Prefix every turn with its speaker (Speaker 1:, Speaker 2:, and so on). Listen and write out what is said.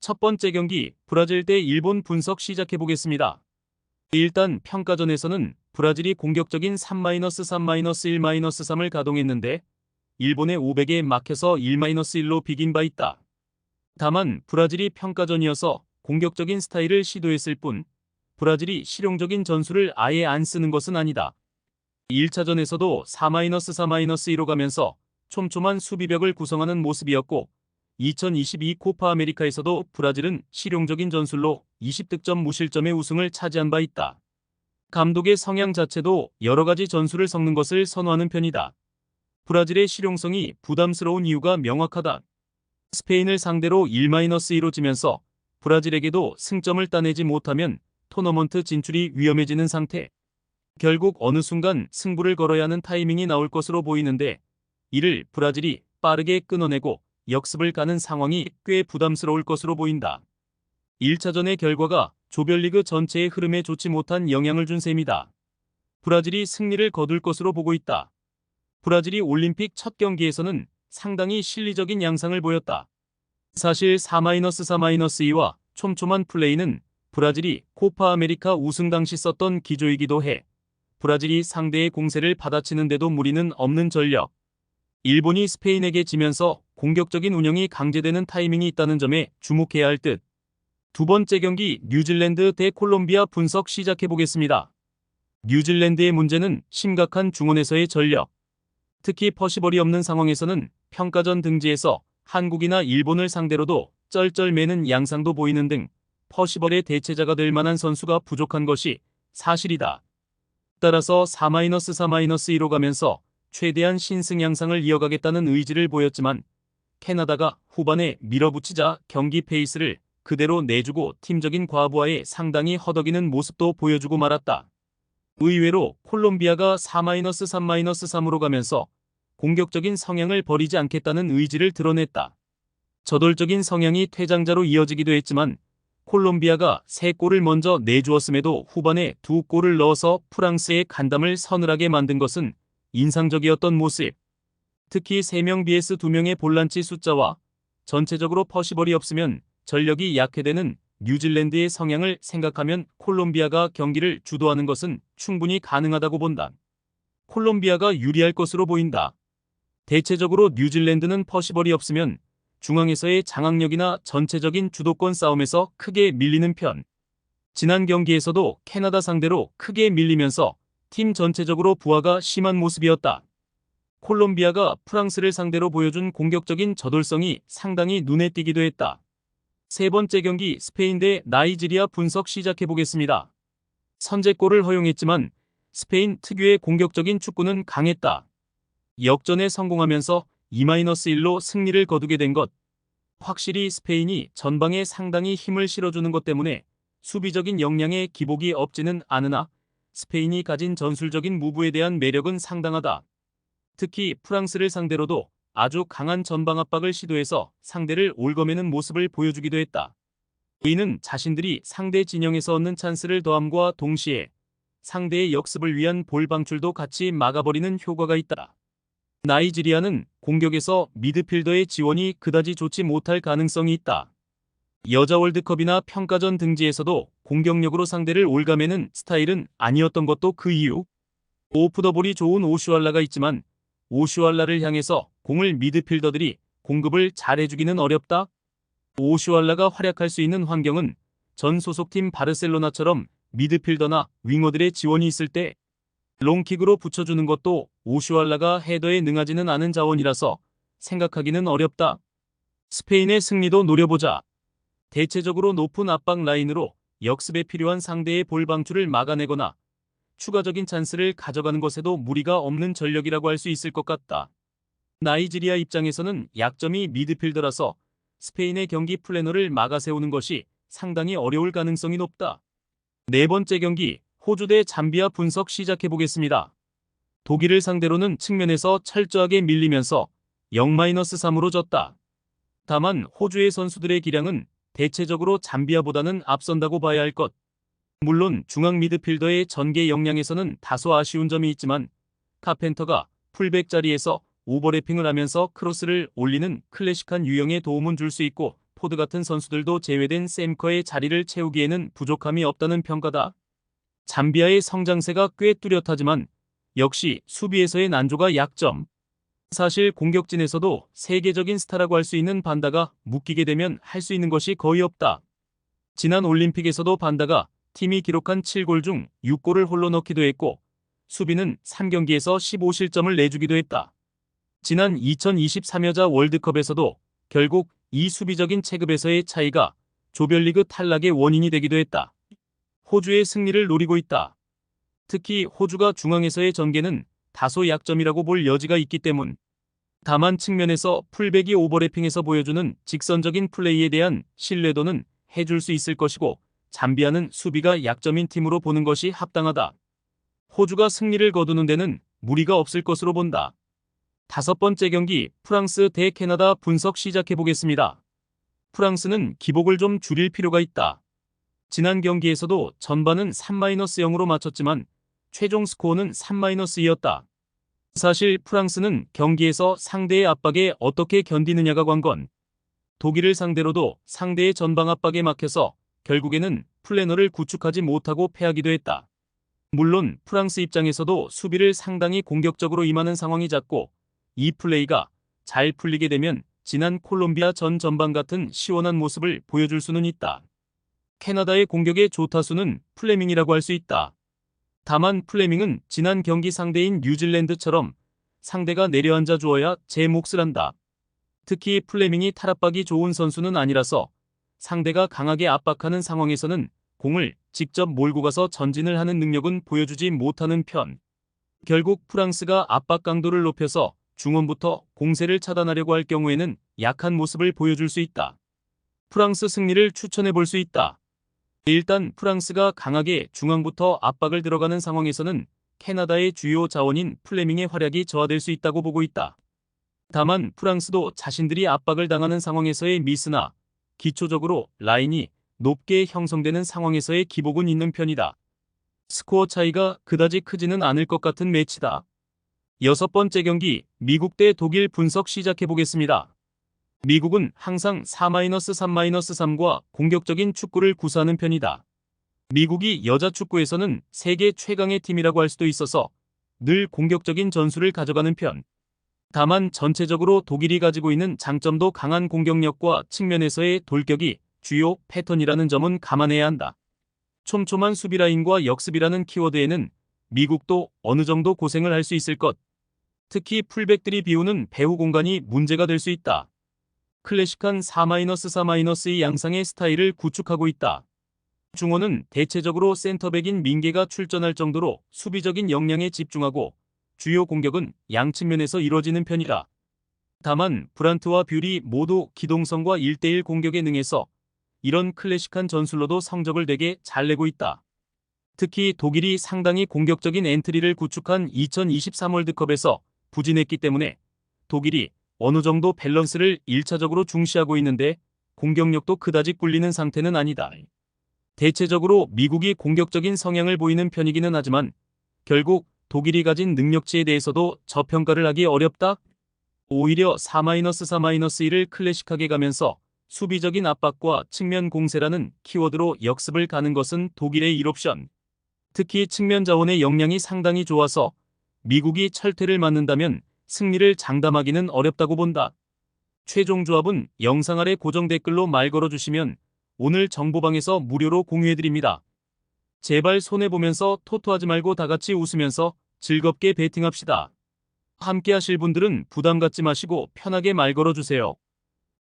Speaker 1: 첫 번째 경기 브라질 대 일본 분석 시작해 보겠습니다. 일단 평가전에서는 브라질이 공격적인 3-3-1-3을 가동했는데 일본의 500에 막혀서 1-1로 비긴 바 있다. 다만 브라질이 평가전이어서 공격적인 스타일을 시도했을 뿐 브라질이 실용적인 전술을 아예 안 쓰는 것은 아니다. 1차전에서도 4-3-2로 가면서 촘촘한 수비벽을 구성하는 모습이었고 2022 코파 아메리카에서도 브라질은 실용적인 전술로 20득점 무실점의 우승을 차지한 바 있다. 감독의 성향 자체도 여러 가지 전술을 섞는 것을 선호하는 편이다. 브라질의 실용성이 부담스러운 이유가 명확하다. 스페인을 상대로 1-2로 지면서 브라질에게도 승점을 따내지 못하면 토너먼트 진출이 위험해지는 상태. 결국 어느 순간 승부를 걸어야 하는 타이밍이 나올 것으로 보이는데 이를 브라질이 빠르게 끊어내고 역습을 가는 상황이 꽤 부담스러울 것으로 보인다. 1차전의 결과가 조별리그 전체의 흐름에 좋지 못한 영향을 준 셈이다. 브라질이 승리를 거둘 것으로 보고 있다. 브라질이 올림픽 첫 경기에서는 상당히 실리적인 양상을 보였다. 사실 4-3-2와 촘촘한 플레이는 브라질이 코파 아메리카 우승 당시 썼던 기조이기도 해. 브라질이 상대의 공세를 받아치는데도 무리는 없는 전력. 일본이 스페인에게 지면서 공격적인 운영이 강제되는 타이밍이 있다는 점에 주목해야 할 듯. 두 번째 경기 뉴질랜드 대 콜롬비아 분석 시작해 보겠습니다. 뉴질랜드의 문제는 심각한 중원에서의 전력. 특히 퍼시벌이 없는 상황에서는 평가전 등지에서 한국이나 일본을 상대로도 쩔쩔매는 양상도 보이는 등 퍼시벌의 대체자가 될 만한 선수가 부족한 것이 사실이다. 따라서 4-3-2로 가면서 최대한 신승 양상을 이어가겠다는 의지를 보였지만 캐나다가 후반에 밀어붙이자 경기 페이스를 그대로 내주고 팀적인 과부하에 상당히 허덕이는 모습도 보여주고 말았다. 의외로 콜롬비아가 4-3-3으로 가면서 공격적인 성향을 버리지 않겠다는 의지를 드러냈다. 저돌적인 성향이 퇴장자로 이어지기도 했지만 콜롬비아가 3골을 먼저 내주었음에도 후반에 2골을 넣어서 프랑스의 간담을 서늘하게 만든 것은 인상적이었던 모습. 특히 3명 vs 2명의 볼란치 숫자와 전체적으로 퍼시벌이 없으면 전력이 약해되는 뉴질랜드의 성향을 생각하면 콜롬비아가 경기를 주도하는 것은 충분히 가능하다고 본다. 콜롬비아가 유리할 것으로 보인다. 대체적으로 뉴질랜드는 퍼시벌이 없으면 중앙에서의 장악력이나 전체적인 주도권 싸움에서 크게 밀리는 편. 지난 경기에서도 캐나다 상대로 크게 밀리면서 팀 전체적으로 부하가 심한 모습이었다. 콜롬비아가 프랑스를 상대로 보여준 공격적인 저돌성이 상당히 눈에 띄기도 했다. 세 번째 경기 스페인 대 나이지리아 분석 시작해 보겠습니다. 선제골을 허용했지만 스페인 특유의 공격적인 축구는 강했다. 역전에 성공하면서 2-1로 승리를 거두게 된 것. 확실히 스페인이 전방에 상당히 힘을 실어주는 것 때문에 수비적인 역량에 기복이 없지는 않으나 스페인이 가진 전술적인 무브에 대한 매력은 상당하다. 특히 프랑스를 상대로도 아주 강한 전방 압박을 시도해서 상대를 올거매는 모습을 보여주기도 했다. 이는 자신들이 상대 진영에서 얻는 찬스를 더함과 동시에 상대의 역습을 위한 볼 방출도 같이 막아버리는 효과가 있다. 나이지리아는 공격에서 미드필더의 지원이 그다지 좋지 못할 가능성이 있다. 여자 월드컵이나 평가전 등지에서도 공격력으로 상대를 올가매는 스타일은 아니었던 것도 그 이유. 오프 더 볼이 좋은 오슈알라가 있지만 오슈알라를 향해서 공을 미드필더들이 공급을 잘해주기는 어렵다. 오슈알라가 활약할 수 있는 환경은 전 소속팀 바르셀로나처럼 미드필더나 윙어들의 지원이 있을 때 롱킥으로 붙여주는 것도 오슈알라가 헤더에 능하지는 않은 자원이라서 생각하기는 어렵다. 스페인의 승리도 노려보자. 대체적으로 높은 압박 라인으로 역습에 필요한 상대의 볼 방출을 막아내거나 추가적인 찬스를 가져가는 것에도 무리가 없는 전력이라고 할 수 있을 것 같다. 나이지리아 입장에서는 약점이 미드필더라서 스페인의 경기 플래너를 막아세우는 것이 상당히 어려울 가능성이 높다. 네 번째 경기 호주 대 잠비아 분석 시작해 보겠습니다. 독일을 상대로는 측면에서 철저하게 밀리면서 0-3으로 졌다. 다만 호주의 선수들의 기량은 대체적으로 잠비아보다는 앞선다고 봐야 할 것. 물론 중앙 미드필더의 전개 역량에서는 다소 아쉬운 점이 있지만 카펜터가 풀백 자리에서 오버래핑을 하면서 크로스를 올리는 클래식한 유형의 도움은 줄 수 있고 포드 같은 선수들도 제외된 샘커의 자리를 채우기에는 부족함이 없다는 평가다. 잠비아의 성장세가 꽤 뚜렷하지만 역시 수비에서의 난조가 약점. 사실 공격진에서도 세계적인 스타라고 할 수 있는 반다가 묶이게 되면 할 수 있는 것이 거의 없다. 지난 올림픽에서도 반다가 팀이 기록한 7골 중 6골을 홀로 넣기도 했고 수비는 3경기에서 15실점을 내주기도 했다. 지난 2023 여자 월드컵에서도 결국 이 수비적인 체급에서의 차이가 조별리그 탈락의 원인이 되기도 했다. 호주의 승리를 노리고 있다. 특히 호주가 중앙에서의 전개는 다소 약점이라고 볼 여지가 있기 때문. 다만 측면에서 풀백이 오버래핑에서 보여주는 직선적인 플레이에 대한 신뢰도는 해줄 수 있을 것이고 잠비아는 수비가 약점인 팀으로 보는 것이 합당하다. 호주가 승리를 거두는 데는 무리가 없을 것으로 본다. 5번째 경기 프랑스 대 캐나다 분석 시작해보겠습니다. 프랑스는 기복을 좀 줄일 필요가 있다. 지난 경기에서도 전반은 3-0으로 마쳤지만 최종 스코어는 3-2였다. 사실 프랑스는 경기에서 상대의 압박에 어떻게 견디느냐가 관건. 독일을 상대로도 상대의 전방 압박에 막혀서 결국에는 플래너를 구축하지 못하고 패하기도 했다. 물론 프랑스 입장에서도 수비를 상당히 공격적으로 임하는 상황이 잦고 이 플레이가 잘 풀리게 되면 지난 콜롬비아 전 전반 같은 시원한 모습을 보여줄 수는 있다. 캐나다의 공격의 조타수는 플레밍이라고 할 수 있다. 다만 플레밍은 지난 경기 상대인 뉴질랜드처럼 상대가 내려앉아 주어야 제 몫을 한다. 특히 플레밍이 탈압박이 좋은 선수는 아니라서 상대가 강하게 압박하는 상황에서는 공을 직접 몰고 가서 전진을 하는 능력은 보여주지 못하는 편. 결국 프랑스가 압박 강도를 높여서 중원부터 공세를 차단하려고 할 경우에는 약한 모습을 보여줄 수 있다. 프랑스 승리를 추천해 볼 수 있다. 일단 프랑스가 강하게 중앙부터 압박을 들어가는 상황에서는 캐나다의 주요 자원인 플레밍의 활약이 저하될 수 있다고 보고 있다. 다만 프랑스도 자신들이 압박을 당하는 상황에서의 미스나 기초적으로 라인이 높게 형성되는 상황에서의 기복은 있는 편이다. 스코어 차이가 그다지 크지는 않을 것 같은 매치다. 6번째 경기 미국 대 독일 분석 시작해보겠습니다. 미국은 항상 4-3-3과 공격적인 축구를 구사하는 편이다. 미국이 여자 축구에서는 세계 최강의 팀이라고 할 수도 있어서 늘 공격적인 전술을 가져가는 편. 다만 전체적으로 독일이 가지고 있는 장점도 강한 공격력과 측면에서의 돌격이 주요 패턴이라는 점은 감안해야 한다. 촘촘한 수비라인과 역습이라는 키워드에는 미국도 어느 정도 고생을 할 수 있을 것. 특히 풀백들이 비우는 배후 공간이 문제가 될 수 있다. 클래식한 4-4-2 양상의 스타일을 구축하고 있다. 중원은 대체적으로 센터백인 민게가 출전할 정도로 수비적인 역량에 집중하고 주요 공격은 양측면에서 이루어지는 편이다. 다만 브란트와 뷰리 모두 기동성과 1대1 공격에 능해서 이런 클래식한 전술로도 성적을 되게 잘 내고 있다. 특히 독일이 상당히 공격적인 엔트리를 구축한 2023 월드컵에서 부진했기 때문에 독일이 어느 정도 밸런스를 1차적으로 중시하고 있는데 공격력도 그다지 꿀리는 상태는 아니다. 대체적으로 미국이 공격적인 성향을 보이는 편이기는 하지만 결국 독일이 가진 능력치에 대해서도 저평가를 하기 어렵다. 오히려 4-3-1을 클래식하게 가면서 수비적인 압박과 측면 공세라는 키워드로 역습을 가는 것은 독일의 1옵션. 특히 측면 자원의 역량이 상당히 좋아서 미국이 철퇴를 맞는다면 승리를 장담하기는 어렵다고 본다. 최종 조합은 영상 아래 고정 댓글로 말 걸어주시면 오늘 정보방에서 무료로 공유해드립니다. 제발 손해보면서 토토하지 말고 다같이 웃으면서 즐겁게 베팅합시다. 함께 하실 분들은 부담 갖지 마시고 편하게 말 걸어주세요.